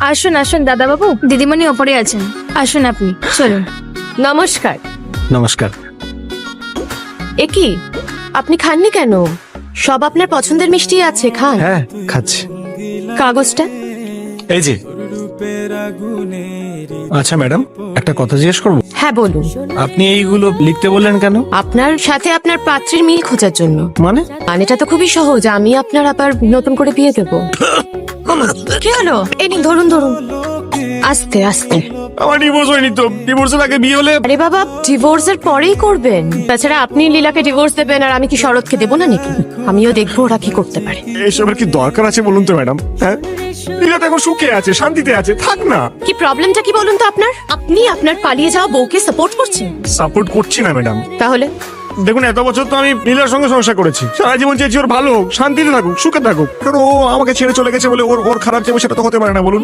আসুন আসুন দাদা বাবু, দিদিমণি ওপরে আছেন, আসুন আপনি, চলুন। নমস্কার। নমস্কার। এ কি, আপনি খাননি কেন? সব আপনার পছন্দের মিষ্টি আছে, খান। হ্যাঁ, খাচ্ছি। কাগজটা। এই যে। আচ্ছা ম্যাডাম, একটা কথা জিজ্ঞেস করবো? হ্যাঁ বলুন। আপনি এইগুলো লিখতে বললেন কেন? আপনার সাথে আপনার পাত্রের মিল খোঁজার জন্য। মানে? মানেটা তো খুবই সহজ, আমি আপনার আবার নতুন করে বিয়ে দেবো। কি হলো? এই নিন, ধরুন ধরুন, আস্তে আস্তে। আমার ডিভোর্স হয়নি তো, ডিভোর্সের আগে বিয়ে হলে। আরে বাবা, ডিভোর্সের পরেই করবেন। তাছাড়া আপনি লীলাকে ডিভোর্স দেবেন আর আমি কি শরৎকে দেবো না নাকি? আমিও দেখবো ওরা কি করতে পারে। এসবের কি দরকার আছে বলুন তো ম্যাডাম? হ্যাঁ, লীলা তো এখন সুখে আছে, শান্তিতে আছে, থাক না। কি প্রবলেমটা কি বলুন তো আপনার? আপনি আপনার পালিয়ে যাওয়া বউকে সাপোর্ট করছেন। সাপোর্ট করছি না ম্যাডাম। তাহলে দেখুন, এত বছর তো আমি লীলার সঙ্গে সংসার করেছি, সারা জীবন চেয়েছি ওর ভালো হোক, শান্তিতে থাকুক, সুখে থাকুক। কারণ ও আমাকে ছেড়ে চলে গেছে বলে ওর খারাপ যাবে সেটা তো হতে পারে না বলুন।